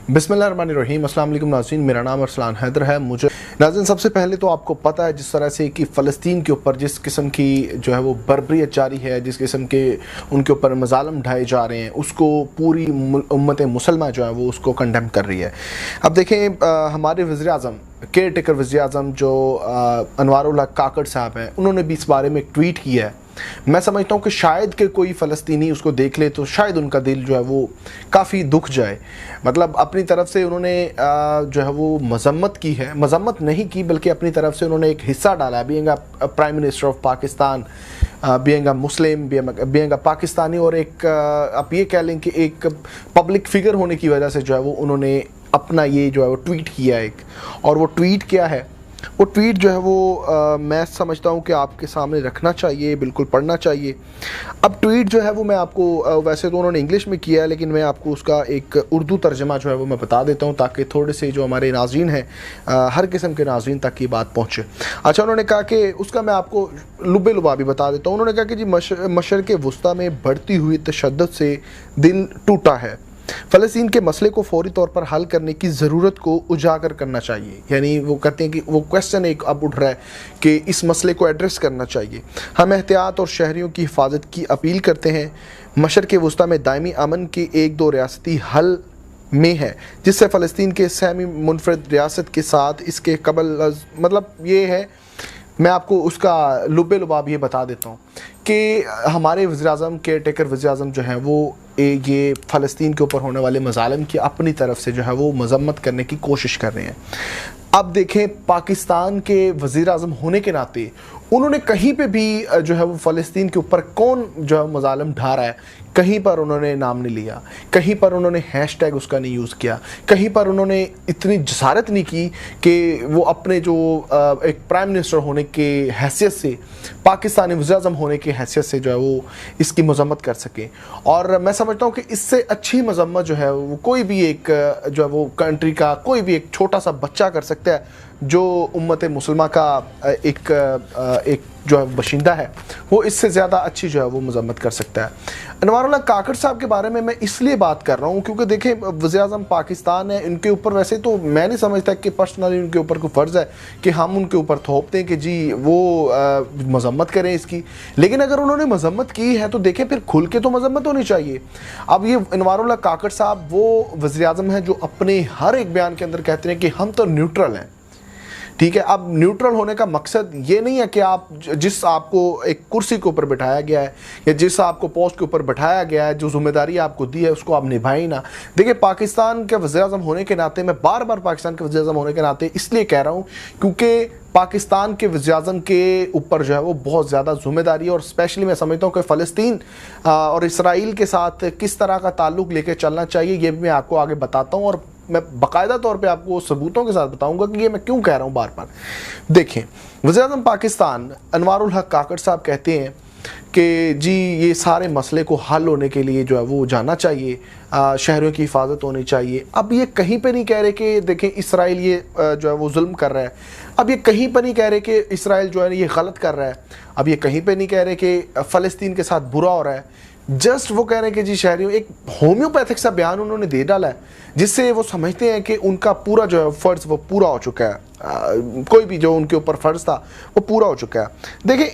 बिस्मिल्लाहिर्रहमानिर्रहीम। अस्सलाम वालेकुम नाज़रीन, मेरा नाम अरसलान हैदर है। मुझे नाज़रीन सबसे पहले तो आपको पता है जिस तरह से कि फ़लस्तीन के ऊपर जिस किस्म की जो है वो बर्बरियत जारी है, जिस किस्म के उनके ऊपर मज़ालम ढाए जा रहे हैं, उसको पूरी उम्मत मुसलमान जो है वो उसको कंडेम कर रही है। अब देखें, हमारे वज़ीर आज़म, केयर टेकर वज़ीर आज़म जो अनवारुल हक काकड़ साहब हैं, उन्होंने भी इस बारे में एक ट्वीट किया है। मैं समझता हूँ कि शायद कि कोई फ़लस्तीनी उसको देख ले तो शायद उनका दिल जो है वो काफ़ी दुख जाए। मतलब अपनी तरफ से उन्होंने जो है वो मजम्मत की है, मजम्मत नहीं की बल्कि अपनी तरफ से उन्होंने एक हिस्सा डाला है, being a prime minister of Pakistan, being a Muslim, being a Pakistani, और एक आप ये कह लें कि एक पब्लिक फिगर होने की वजह से जो है वो उन्होंने अपना ये जो है वो ट्वीट किया एक। और वो ट्वीट क्या है, वो ट्वीट जो है वो मैं समझता हूँ कि आपके सामने रखना चाहिए, बिल्कुल पढ़ना चाहिए। अब ट्वीट जो है वो मैं आपको वैसे तो उन्होंने इंग्लिश में किया है, लेकिन मैं आपको उसका एक उर्दू तर्जमा जो है वो मैं बता देता हूँ ताकि थोड़े से जो हमारे नाज़रीन हैं, हर किस्म के नाज़रीन तक ये बात पहुँचे। अच्छा, उन्होंने कहा कि उसका मैं आपको लुबे लुबा भी बता देता हूँ। उन्होंने कहा कि जी मशरक़ वुस्ता में बढ़ती हुई तशद्दुद से दिल टूटा है। फ़लस्तीन के मसले को फौरी तौर पर हल करने की ज़रूरत को उजागर करना चाहिए। यानी वो कहते हैं कि वो क्वेश्चन एक अब उठ रहा है कि इस मसले को एड्रेस करना चाहिए। हम एहतियात और शहरियों की हिफाजत की अपील करते हैं। मशरक़ वुस्ता में दायमी अमन के एक दो रियासती हल में है, जिससे फ़लस्तीन के सेमी मुनफरद रियासत के साथ इसके कबल मतलब ये है। मैं आपको उसका लुबे लुबाब ये बता देता हूँ कि हमारे वज़ीर आज़म, केयर टेकर वज़ीर आज़म जो हैं वो ये फ़लस्तीन के ऊपर होने वाले मज़ालिम की अपनी तरफ से जो है वो मज़म्मत करने की कोशिश कर रहे हैं। अब देखें, पाकिस्तान के वज़ीर आज़म होने के नाते उन्होंने कहीं पे भी जो है वो फ़लस्तीन के ऊपर कौन जो है मज़ालिम ढा रहा है, कहीं पर उन्होंने नाम नहीं लिया, कहीं पर उन्होंने हैशटैग उसका नहीं यूज़ किया, कहीं पर उन्होंने इतनी जसारत नहीं की कि वो अपने जो एक प्राइम मिनिस्टर होने के हैसियत से, पाकिस्तानी वज़ीर आज़म होने की हैसियत से जो है वो इसकी मज़म्मत कर सके। और मैं समझता हूँ कि इससे अच्छी मज़म्मत जो है वो कोई भी एक जो है वो कंट्री का कोई भी एक छोटा सा बच्चा कर सकता है जो उम्मत मुसलमान का एक जो है बशिंदा है, वो इससे ज़्यादा अच्छी जो है वो मज़म्मत कर सकता है। अनवारुल हक काकड़ साहब के बारे में मैं इसलिए बात कर रहा हूँ क्योंकि देखें, वज़ीर आज़म पाकिस्तान है, इनके ऊपर वैसे तो मैं नहीं समझता कि पर्सनली उनके ऊपर कोई फ़र्ज़ है कि हम उनके ऊपर थोपते हैं कि जी वो मज़म्मत करें इसकी। लेकिन अगर उन्होंने मज़म्मत की है तो देखें फिर खुल के तो मज़म्मत होनी चाहिए। अब ये अनवारुल हक काकड़ साहब वो वज़ीर आज़म हैं जो अपने हर एक बयान के अंदर कहते हैं कि हम तो न्यूट्रल हैं। ठीक है, अब न्यूट्रल होने का मकसद ये नहीं है कि आप जिस आपको एक कुर्सी के ऊपर बिठाया गया है या जिस आपको पोस्ट के ऊपर बिठाया गया है, जो जिम्मेदारी आपको दी है उसको आप निभाएं ना। देखिए, पाकिस्तान के वज़ीर आज़म होने के नाते, मैं बार बार पाकिस्तान के वज़ीर आज़म होने के नाते इसलिए कह रहा हूँ क्योंकि पाकिस्तान के वज़ीर आज़म के ऊपर जो है वो बहुत ज़्यादा ज़िम्मेदारी है। और स्पेशली मैं समझता हूँ कि फ़लस्तीन और इसराइल के साथ किस तरह का ताल्लुक़ लेकर चलना चाहिए, ये भी मैं आपको आगे बताता हूँ और मैं बाकायदा तौर पे आपको सबूतों के साथ बताऊंगा कि ये मैं क्यों कह रहा हूँ बार बार। देखें, वज़ीर आज़म पाकिस्तान अनवारुल हक काकड़ साहब कहते हैं कि जी ये सारे मसले को हल होने के लिए जो है वो जाना चाहिए, शहरों की हिफाजत होनी चाहिए। अब ये कहीं पे नहीं कह रहे कि देखें इसराइल ये जो है वो जुल्म कर रहा है, अब ये कहीं पर नहीं कह रहे कि इसराइल जो है ये गलत कर रहा है, अब ये कहीं पे नहीं कह रहे कि फ़लस्तीन के साथ बुरा हो रहा है। जस्ट वो कह रहे हैं कि जी शहरियों, एक होम्योपैथिक सा बयान उन्होंने दे डाला है जिससे वो समझते हैं कि उनका पूरा जो है फ़र्ज़ वो पूरा हो चुका है, कोई भी जो उनके ऊपर फ़र्ज़ था वो पूरा हो चुका है। देखिए,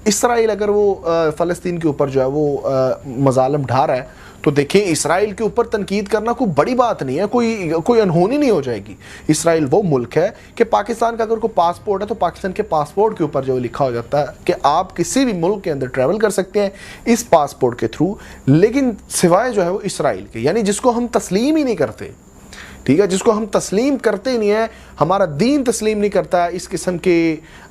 इसराइल अगर वो फ़लस्तीन के ऊपर जो है वो मज़ालिम ढा रहा है तो देखिए, इसराइल के ऊपर तनकीद करना कोई बड़ी बात नहीं है, कोई अनहोनी नहीं हो जाएगी। इसराइल वो मुल्क है कि पाकिस्तान का अगर कोई पासपोर्ट है तो पाकिस्तान के पासपोर्ट के ऊपर जो लिखा हो जाता है कि आप किसी भी मुल्क के अंदर ट्रैवल कर सकते हैं इस पासपोर्ट के थ्रू, लेकिन सिवाय जो है वो इसराइल के, यानी जिसको हम तस्लीम ही नहीं करते। ठीक है, जिसको हम तस्लीम करते ही नहीं है, हमारा दीन तस्लीम नहीं करता है इस किस्म के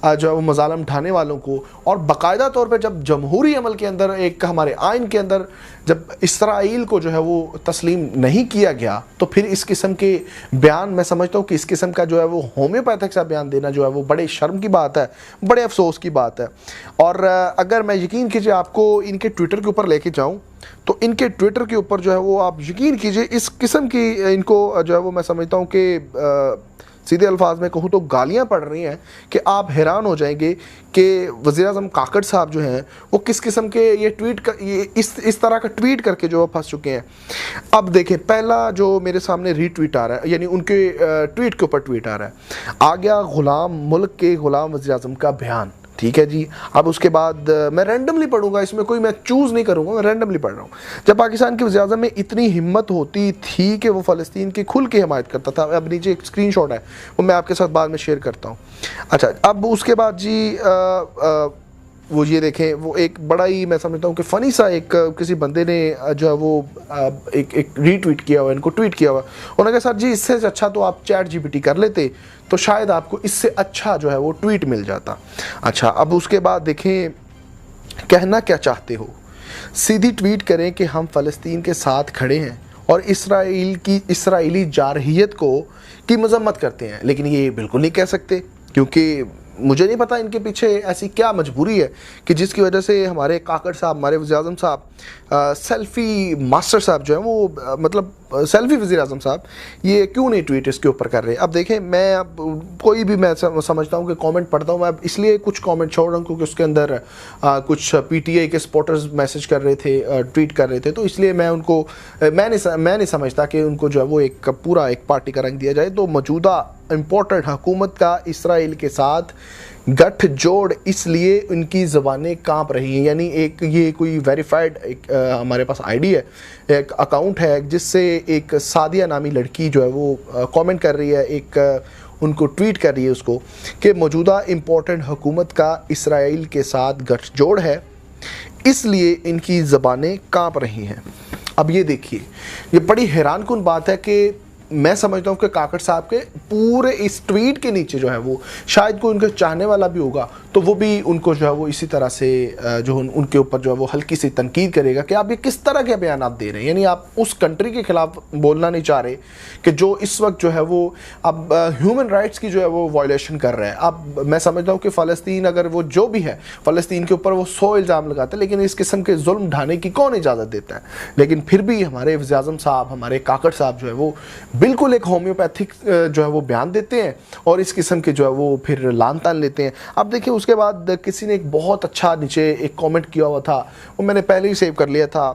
जो है वो मज़ालिम ढाने वालों को। और बाकायदा तौर पे जब जमहूरी अमल के अंदर, एक हमारे आइन के अंदर जब इसराइल को जो है वो तस्लीम नहीं किया गया तो फिर इस किस्म के बयान, मैं समझता हूँ कि इस किस्म का जो है वो होम्योपैथिक सा बयान देना जो है वो बड़े शर्म की बात है, बड़े अफसोस की बात है। और अगर मैं यकीन कीजिए आपको इनके ट्विटर के ऊपर लेके जाऊँ तो इनके ट्विटर के ऊपर जो है वो आप यकीन कीजिए इस किस्म की इनको जो है वो मैं समझता हूँ कि सीधे अल्फाज में कहूँ तो गालियाँ पड़ रही हैं कि आप हैरान हो जाएंगे कि वज़ीर-ए-आज़म काकड़ साहब जो हैं वो किस किस्म के ये इस तरह का ट्वीट करके जो फंस चुके हैं। अब देखें, पहला जो मेरे सामने रीट्वीट आ रहा है, यानी उनके ट्वीट के ऊपर ट्वीट आ रहा है, आ गया मुल्क के ग़ुलाम वज़ीर-ए-आज़म का बयान, ठीक है जी। अब उसके बाद मैं रैंडमली पढ़ूंगा, इसमें कोई मैं चूज़ नहीं करूंगा, मैं रैंडमली पढ़ रहा हूँ। जब पाकिस्तान के वज़ीर-ए-आज़म में इतनी हिम्मत होती थी कि वो फ़लस्तीन की खुल के हिमायत करता था, अब नीचे एक स्क्रीनशॉट है वो मैं आपके साथ बाद में शेयर करता हूँ। अच्छा, अब उसके बाद जी वो ये देखें, वो एक बड़ा ही मैं समझता हूँ कि फ़नी सा एक किसी बंदे ने जो है वो एक रीट्वीट किया हुआ, इनको ट्वीट किया हुआ। उन्होंने कहा सर जी इससे अच्छा तो आप चैट जीपीटी कर लेते तो शायद आपको इससे अच्छा जो है वो ट्वीट मिल जाता। अच्छा, अब उसके बाद देखें, कहना क्या चाहते हो, सीधी ट्वीट करें कि हम फ़लस्तीन के साथ खड़े हैं और इसराइली जारहियत की मजम्मत करते हैं, लेकिन ये बिल्कुल नहीं कह सकते क्योंकि मुझे नहीं पता इनके पीछे ऐसी क्या मजबूरी है कि जिसकी वजह से हमारे काकड़ साहब, हमारे वज़ीर-ए-आज़म साहब, सेल्फ़ी मास्टर साहब जो हैं वो मतलब सेल्फ़ी वज़ीर-ए-आज़म साहब ये क्यों नहीं ट्वीट इसके ऊपर कर रहे। अब देखें, मैं अब कोई भी मैं समझता हूँ कि कमेंट पढ़ता हूँ, मैं अब इसलिए कुछ कमेंट छोड़ रहा हूँ क्योंकि उसके अंदर कुछ पीटीआई के सपोर्टर्स मैसेज कर रहे थे, ट्वीट कर रहे थे, तो इसलिए मैं उनको मैं नहीं समझता कि उनको जो है वो एक पूरा एक पार्टी का रंग दिया जाए। तो मौजूदा इम्पोर्टेंट हुकूमत का इसराइल के साथ गठजोड़ इसलिए उनकी ज़बानें कांप रही हैं, यानी एक ये कोई वेरीफाइड एक हमारे पास आईडी है, एक अकाउंट है जिससे एक सादिया नामी लड़की जो है वो कमेंट कर रही है, एक उनको ट्वीट कर रही है उसको कि मौजूदा इम्पोर्टेंट हुकूमत का इसराइल के साथ गठजोड़ है इसलिए इनकी ज़बानें कांप रही हैं। अब ये देखिए, ये बड़ी हैरानकुन बात है कि मैं समझता हूँ कि काकड़ साहब के पूरे इस ट्वीट के नीचे जो है वो शायद कोई उनके चाहने वाला भी होगा तो वो भी उनको जो है वो इसी तरह से जो उनके ऊपर जो है वो हल्की सी तनकीद करेगा कि आप ये किस तरह के बयान आप दे रहे हैं, यानी आप उस कंट्री के खिलाफ बोलना नहीं चाह रहे कि जो इस वक्त जो है वो अब ह्यूमन राइट्स की जो है वो वायलेशन कर रहा है। अब मैं समझता हूँ कि फ़लस्तीन अगर वो जो भी है, फ़लस्तीन के ऊपर वो 100 इल्ज़ाम लगाते हैं, लेकिन इस किस्म के जुल्म ढाने की कौन इजाज़त देता है। लेकिन फिर भी हमारे वज़ीर-ए-आज़म साहब, हमारे काकड़ साहब जो है वो बिल्कुल एक होम्योपैथिक जो है वो बयान देते हैं और इस किस्म के जो है वो फिर लान तान लेते हैं। अब देखिए, उसके बाद किसी ने एक बहुत अच्छा नीचे एक कमेंट किया हुआ था, वो मैंने पहले ही सेव कर लिया था।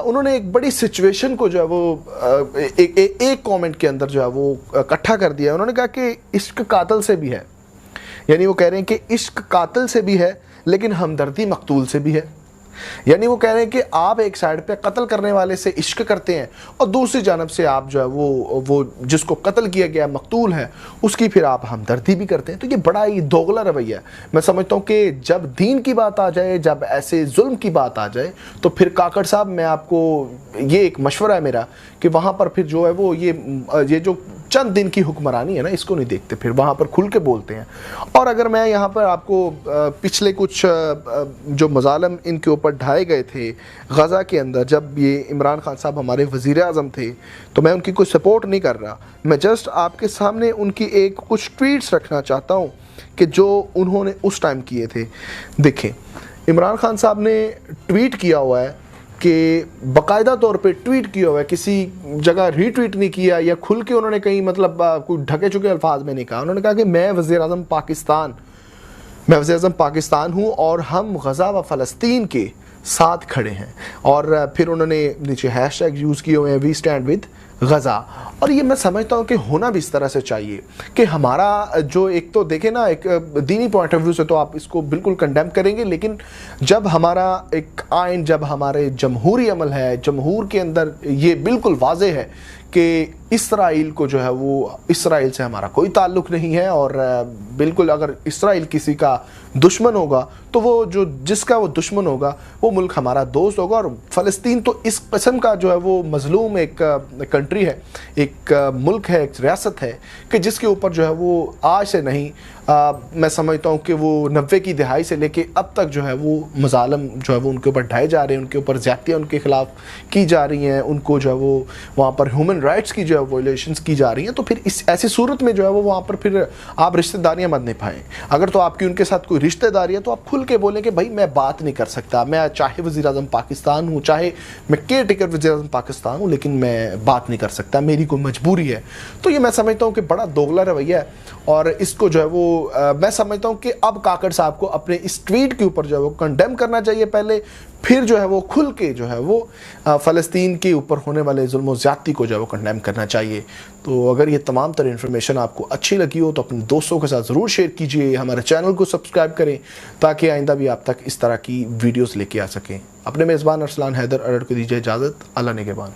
उन्होंने एक बड़ी सिचुएशन को जो है वो एक कमेंट के अंदर जो है वो इकट्ठा कर दिया। उन्होंने कहा कि इश्क कातिल से भी है, यानी वो कह रहे हैं कि इश्क कातिल से भी है लेकिन हमदर्दी मकतूल से भी है। यानी वो कह रहे हैं कि आप एक साइड पे कत्ल करने वाले से इश्क करते हैं और दूसरी जानब से आप जो है वो जिसको कत्ल किया गया मकतूल है उसकी फिर आप हमदर्दी भी करते हैं। तो ये बड़ा ही दोगला रवैया है। मैं समझता हूँ कि जब दीन की बात आ जाए, जब ऐसे जुल्म की बात आ जाए तो फिर काकड़ साहब, मैं आपको ये एक मशवरा है मेरा कि वहाँ पर फिर जो है वो ये जो चंद दिन की हुक्मरानी है ना, इसको नहीं देखते, फिर वहाँ पर खुल के बोलते हैं। और अगर मैं यहाँ पर आपको पिछले कुछ जो मज़ालम इनके ऊपर ढाए गए थे गज़ा के अंदर, जब ये इमरान खान साहब हमारे वज़ीर-ए-आज़म थे, तो मैं उनकी कोई सपोर्ट नहीं कर रहा, मैं जस्ट आपके सामने उनकी एक कुछ ट्वीट्स रखना चाहता हूँ कि जो उन्होंने उस टाइम किए थे। देखें, इमरान खान साहब ने ट्वीट किया हुआ है कि बाकायदा तौर पे ट्वीट किया हुआ है, किसी जगह रीट्वीट नहीं किया या खुल के उन्होंने कहीं मतलब कोई ढके चुके अल्फाज में नहीं कहा। उन्होंने कहा कि मैं वज़ीर-ए-आज़म पाकिस्तान हूँ और हम गज़ा व फ़लस्तीन के साथ खड़े हैं। और फिर उन्होंने नीचे हैशटैग यूज़ किए हुए हैं, वी स्टैंड विद गज़ा। और ये मैं समझता हूँ कि होना भी इस तरह से चाहिए कि हमारा जो एक तो देखें ना, एक दीनी पॉइंट ऑफ व्यू से तो आप इसको बिल्कुल कंडेम करेंगे, लेकिन जब हमारा एक आइन, जब हमारे जमहूरी अमल है, जमहूर के अंदर ये बिल्कुल वाज़े है कि इसराइल को जो है वो, इसराइल से हमारा कोई ताल्लुक़ नहीं है और बिल्कुल अगर इसराइल किसी का दुश्मन होगा तो वो जो जिसका वो दुश्मन होगा वो मुल्क हमारा दोस्त होगा। और फ़लस्तीन तो इस किस्म का जो है वो मज़लूम एक कंट्री है, एक मुल्क है, एक रियासत है कि जिसके ऊपर जो है वो आज से नहीं मैं समझता हूँ कि वो 90 की दहाई से लेके अब तक जो है वो मज़ालम जो है वो उनके ऊपर ढाए जा रहे हैं, उनके ऊपर ज़्यादतियाँ उनके ख़िलाफ़ की जा रही हैं, उनको जो है वो वहाँ पर ह्यूमन राइट्स की जो है वायलेशंस की जा रही हैं। तो फिर इस ऐसी सूरत में जो है वो वहाँ पर फिर आप रिश्तेदारियाँ मत निभाएं। अगर तो आपकी उनके साथ कोई रिश्तेदारी है तो आप खुल के बोलें कि भाई मैं बात नहीं कर सकता, मैं चाहे वज़ीर-ए-आज़म पाकिस्तान हूँ, चाहे मैं केयर टेकर वज़ीर-ए-आज़म पाकिस्तान हूँ, लेकिन मैं बात नहीं نہیں کر سکتا, میری کوئی مجبوری ہے. تو یہ میں سمجھتا ہوں کہ بڑا دوغلا رویہ ہے, اور اس کو جو ہے وہ میں سمجھتا ہوں کہ اب کاکڑ صاحب کو اپنے اس ٹویٹ کے اوپر جو ہے وہ کنڈیم کرنا چاہیے پہلے, پھر جو ہے وہ کھل کے جو ہے وہ فلسطین کے اوپر ہونے والے ظلم و زیادتی کو جو ہے وہ کنڈیم کرنا چاہیے. تو اگر یہ تمام تر انفارمیشن آپ کو اچھی لگی ہو تو اپنے دوستوں کے ساتھ ضرور شیئر کیجئے, ہمارے چینل کو سبسکرائب کریں تاکہ آئندہ بھی آپ تک اس طرح کی ویڈیوز لے کے آ سکیں. اپنے میزبان ارسلان حیدر ارڑ کو دیجیے اجازت. اللہ نگہبان.